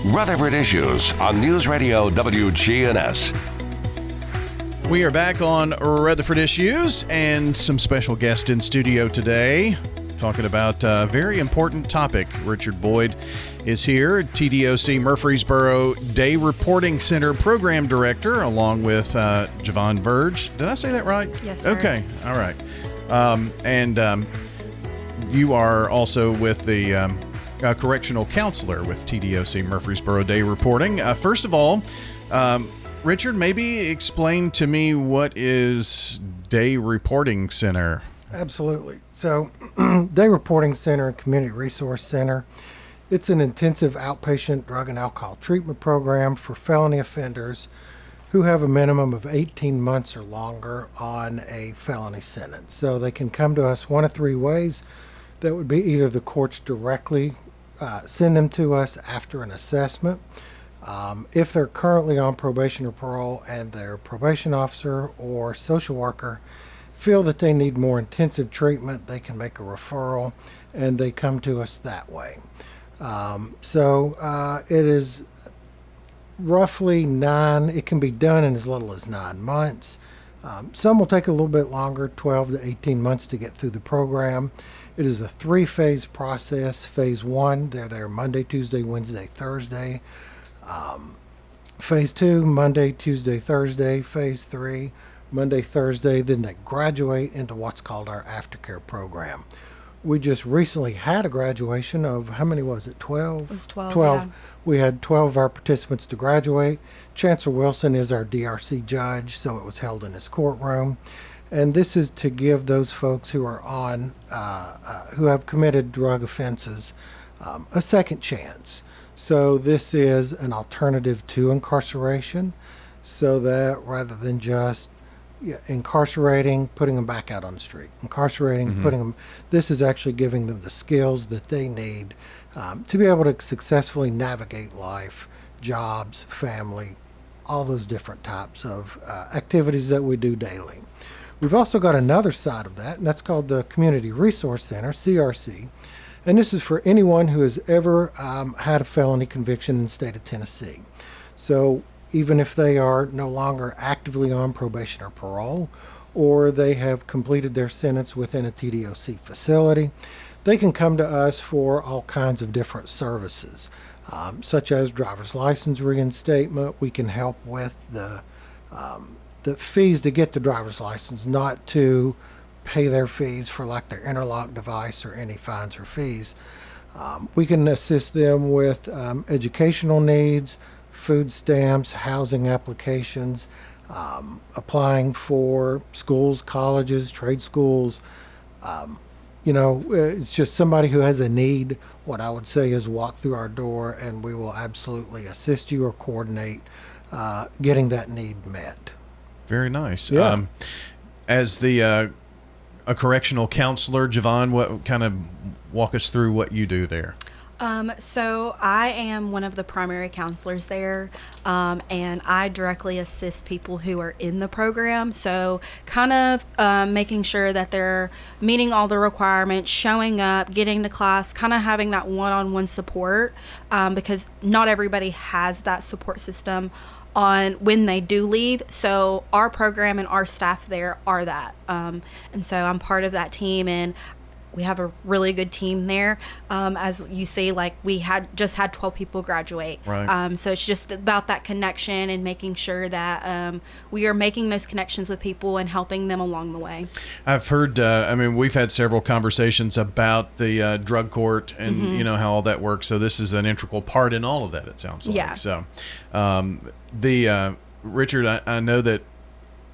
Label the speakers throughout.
Speaker 1: Rutherford Issues on News Radio WGNS.
Speaker 2: We are back on Rutherford Issues and some special guests in studio today talking about a very important topic. Richard Boyd is here, TDOC Murfreesboro Day Reporting Center Program Director, along with Javon Verge. Did I say that right?
Speaker 3: Yes, sir.
Speaker 2: Okay, all right. And you are also with the correctional counselor with TDOC Murfreesboro Day Reporting. First of all, Richard, maybe explain to me what is Day Reporting Center.
Speaker 4: Absolutely. So, Day Reporting Center and Community Resource Center, it's an intensive outpatient drug and alcohol treatment program for felony offenders who have a minimum of 18 months or longer on a felony sentence. So they can come to us one of three ways. That would be either the courts directly send them to us after an assessment. If they're currently on probation or parole and their probation officer or social worker feel that they need more intensive treatment, they can make a referral and they come to us that way. It is roughly it can be done in as little as 9 months. Some will take a little bit longer, 12 to 18 months to get through the program. It is a 3-phase process. Phase 1, they're there Monday, Tuesday, Wednesday, Thursday. Phase 2, Monday, Tuesday, Thursday. Phase 3, Monday, Thursday. Then they graduate into what's called our aftercare program. We just recently had a graduation of, how many was it, 12?
Speaker 3: It was 12,
Speaker 4: 12.
Speaker 3: yeah.
Speaker 4: We had 12 of our participants to graduate. Chancellor Wilson is our DRC judge, so it was held in his courtroom. And this is to give those folks who are on, who have committed drug offenses, a second chance. So this is an alternative to incarceration, so that rather than just incarcerating, putting them back out on the street, incarcerating, putting them, this is actually giving them the skills that they need to be able to successfully navigate life, jobs, family, all those different types of activities that we do daily. We've also got another side of that, and that's called the Community Resource Center, CRC. And this is for anyone who has ever had a felony conviction in the state of Tennessee. So even if they are no longer actively on probation or parole, or they have completed their sentence within a TDOC facility, they can come to us for all kinds of different services, such as driver's license reinstatement. We can help with the fees to get the driver's license, not to pay their fees for like their interlock device or any fines or fees. We can assist them with educational needs, food stamps, housing applications, applying for schools, colleges, trade schools. It's just somebody who has a need. What I would say is walk through our door and we will absolutely assist you or coordinate getting that need met.
Speaker 2: Very nice.
Speaker 4: Yeah.
Speaker 2: As a correctional counselor, Javon, what kind of walk us through what you do there?
Speaker 3: So I am one of the primary counselors there, and I directly assist people who are in the program. So kind of making sure that they're meeting all the requirements, showing up, getting to class, kind of having that one-on-one support, because not everybody has that support system on when they do leave. So our program and our staff there are that. And so I'm part of that team, and we have a really good team there. As you see, like we had 12 people graduate.
Speaker 2: Right.
Speaker 3: So it's just about that connection and making sure that we are making those connections with people and helping them along the way.
Speaker 2: I've heard, we've had several conversations about the drug court and, how all that works. So this is an integral part in all of that, it sounds like.
Speaker 3: Yeah.
Speaker 2: So Richard, I know that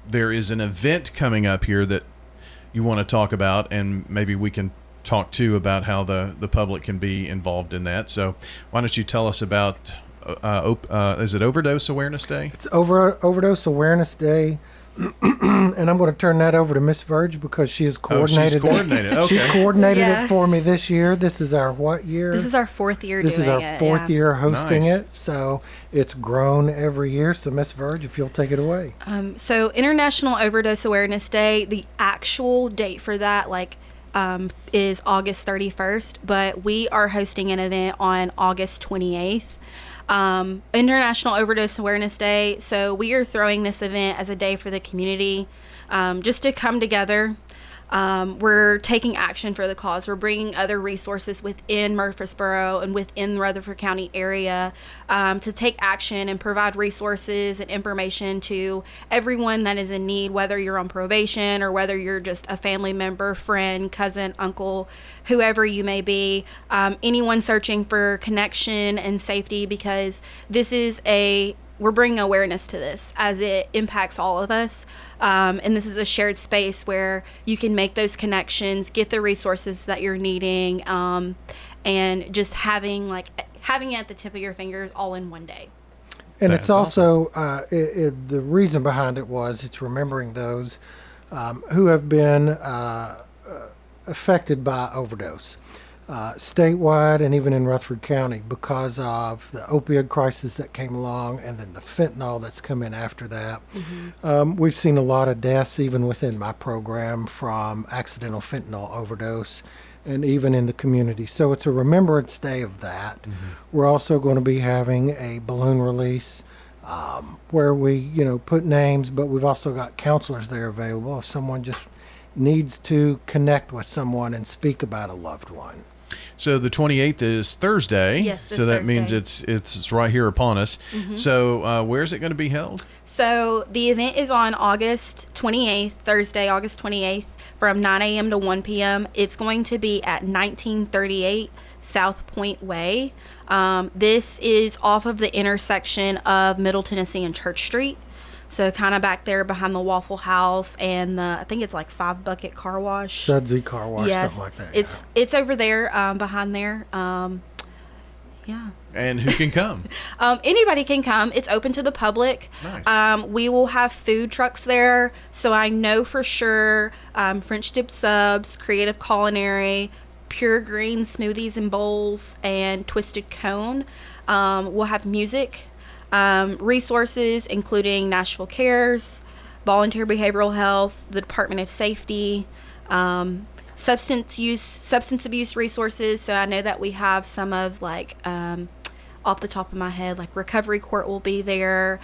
Speaker 2: there is an event coming up here that you want to talk about, and maybe we can talk too about how the public can be involved in that. So why don't you tell us about, is it Overdose Awareness Day?
Speaker 4: It's Overdose Awareness Day. And I'm going to turn that over to Miss Verge because she has coordinated
Speaker 2: she's coordinated. Okay.
Speaker 4: She's coordinated it for me this year. This is our what year?
Speaker 3: This is our fourth year
Speaker 4: This is
Speaker 3: doing
Speaker 4: our
Speaker 3: it,
Speaker 4: fourth
Speaker 3: yeah.
Speaker 4: year hosting
Speaker 2: Nice.
Speaker 4: it. So it's grown every year. So Miss Verge, if you'll take it away.
Speaker 3: So International Overdose Awareness Day, the actual date for that, is August 31st, but we are hosting an event on August 28th. International Overdose Awareness Day. So we are throwing this event as a day for the community, just to come together. We're taking action for the cause. We're bringing other resources within Murfreesboro and within the Rutherford County area to take action and provide resources and information to everyone that is in need, whether you're on probation or whether you're just a family member, friend, cousin, uncle, whoever you may be, anyone searching for connection and safety, because this is we're bringing awareness to this as it impacts all of us. And this is a shared space where you can make those connections, get the resources that you're needing, and just having it at the tip of your fingers all in one day.
Speaker 4: And
Speaker 2: That's
Speaker 4: it's also, the reason behind it was it's remembering those who have been affected by overdose. Statewide and even in Rutherford County, because of the opioid crisis that came along and then the fentanyl that's come in after that. We've seen a lot of deaths even within my program from accidental fentanyl overdose and even in the community. So it's a Remembrance Day of that. We're also going to be having a balloon release where we, put names, but we've also got counselors there available if someone just needs to connect with someone and speak about a loved one.
Speaker 2: So the 28th is Thursday.
Speaker 3: Yes, this
Speaker 2: so that
Speaker 3: Thursday.
Speaker 2: means it's right here upon us. So where's it going to be held?
Speaker 3: So the event is on August 28th, Thursday, August 28th, from 9 a.m. to 1 p.m. It's going to be at 1938 South Point Way. This is off of the intersection of Middle Tennessee and Church Street. So kind of back there behind the Waffle House and I think it's like 5 Bucket Car Wash.
Speaker 4: Sudsy Car Wash,
Speaker 3: Yes,
Speaker 4: something like that.
Speaker 3: it's over there behind there. Yeah.
Speaker 2: And who can come?
Speaker 3: Anybody can come. It's open to the public.
Speaker 2: Nice.
Speaker 3: We will have food trucks there. So I know for sure French dip subs, Creative Culinary, Pure Green smoothies and bowls, and Twisted Cone. We'll have music. Resources including Nashville Cares, Volunteer Behavioral Health, the Department of Safety, substance abuse resources. So I know that we have some of off the top of my head, like Recovery Court will be there.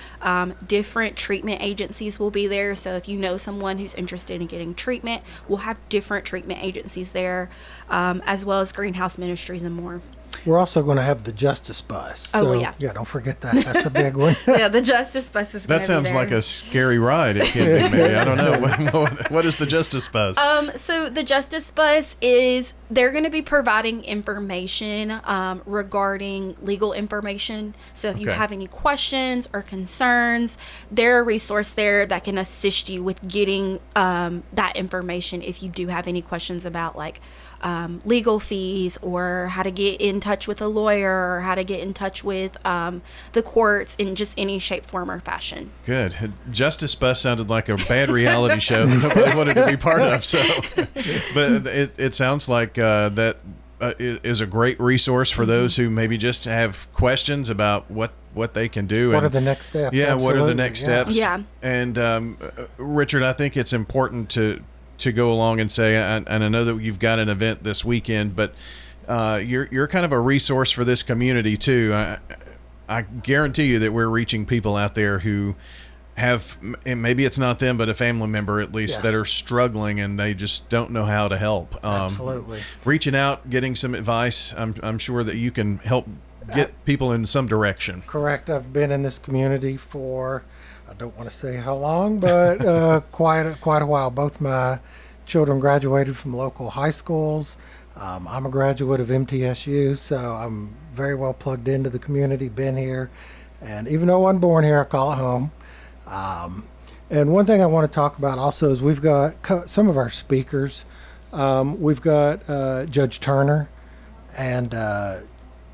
Speaker 3: Different treatment agencies will be there. So if you know someone who's interested in getting treatment, we'll have different treatment agencies there, as well as Greenhouse Ministries and more.
Speaker 4: We're also going to have the Justice Bus.
Speaker 3: Oh,
Speaker 4: So,
Speaker 3: yeah.
Speaker 4: Yeah, don't forget that. That's a big one.
Speaker 3: Yeah, the Justice Bus is going
Speaker 2: That
Speaker 3: to be
Speaker 2: sounds
Speaker 3: there.
Speaker 2: like a scary ride. It can be, maybe. I don't know. What is the Justice Bus?
Speaker 3: So the Justice Bus they're going to be providing information regarding legal information. So if you
Speaker 2: Okay.
Speaker 3: have any questions or concerns, they're a resource there that can assist you with getting that information if you do have any questions about legal fees or how to get in touch with a lawyer or how to get in touch with the courts in just any shape, form, or fashion.
Speaker 2: Good. Justice Bus sounded like a bad reality show that nobody wanted to be part of. So, but it sounds like that is a great resource for those who maybe just have questions about what they can do.
Speaker 4: What are the next steps?
Speaker 2: Yeah, what are the
Speaker 4: Absolutely,
Speaker 2: next
Speaker 4: yeah.
Speaker 2: steps?
Speaker 3: Yeah.
Speaker 2: And Richard, I think it's important to go along and say, and I know that you've got an event this weekend, but you're kind of a resource for this community too. I guarantee you that we're reaching people out there who have, and maybe it's not them, but a family member at least,
Speaker 4: Yes.
Speaker 2: that are struggling and they just don't know how to help.
Speaker 4: Absolutely.
Speaker 2: Reaching out, getting some advice, I'm sure that you can help get people in some direction.
Speaker 4: Correct. I've been in this community for, I don't want to say how long, but quite a while. Both my children graduated from local high schools. I'm a graduate of MTSU, so I'm very well plugged into the community, been here. And even though I'm born here, I call it home. And one thing I want to talk about also is we've got some of our speakers. We've got Judge Turner and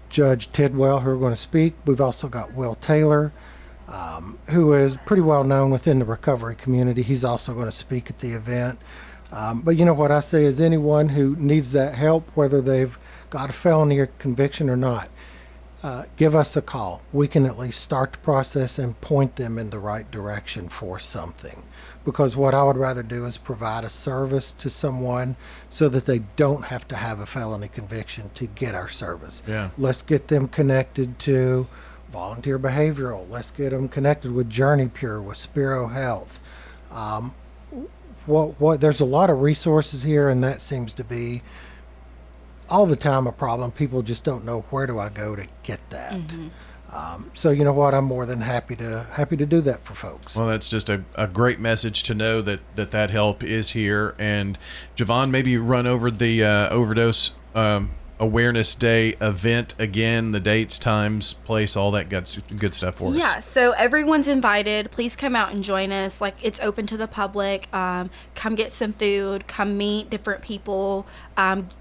Speaker 4: Judge Tidwell who are going to speak. We've also got Will Taylor, who is pretty well known within the recovery community. He's also going to speak at the event. But you know what I say is anyone who needs that help, whether they've got a felony or conviction or not, give us a call. We can at least start the process and point them in the right direction for something. Because what I would rather do is provide a service to someone so that they don't have to have a felony conviction to get our service.
Speaker 2: Yeah.
Speaker 4: Let's get them connected to volunteer behavioral. Let's get them connected with Journey Pure, with Spiro Health. There's a lot of resources here, and that seems to be all the time a problem. People just don't know, where do I go to get that. So you know what, I'm more than happy to do that for folks.
Speaker 2: Well, that's just a great message to know that help is here. And Javon, maybe run over the Overdose Awareness Day event again, the dates, times, place, all that good stuff for us.
Speaker 3: Yeah, so everyone's invited. Please come out and join us. Like, it's open to the public. Come get some food. Come meet different people.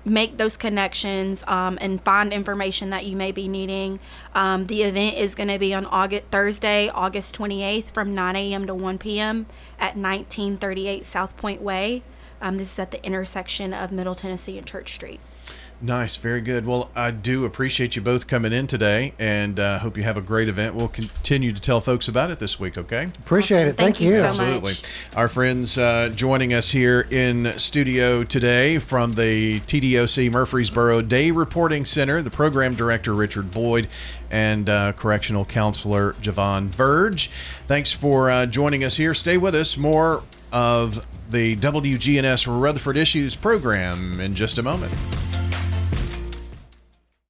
Speaker 3: Make those connections and find information that you may be needing. The event is going to be on Thursday, August 28th from 9 a.m. to 1 p.m. at 1938 South Point Way. This is at the intersection of Middle Tennessee and Church Street.
Speaker 2: Nice. Very good. Well, I do appreciate you both coming in today, and hope you have a great event. We'll continue to tell folks about it this week, okay?
Speaker 4: Appreciate it. Thank you.
Speaker 3: So
Speaker 2: Absolutely.
Speaker 3: much.
Speaker 2: Our friends joining us here in studio today from the TDOC Murfreesboro Day Reporting Center, the program director, Richard Boyd, and correctional counselor, Javon Verge. Thanks for joining us here. Stay with us. More of the WGNS Rutherford Issues program in just a moment.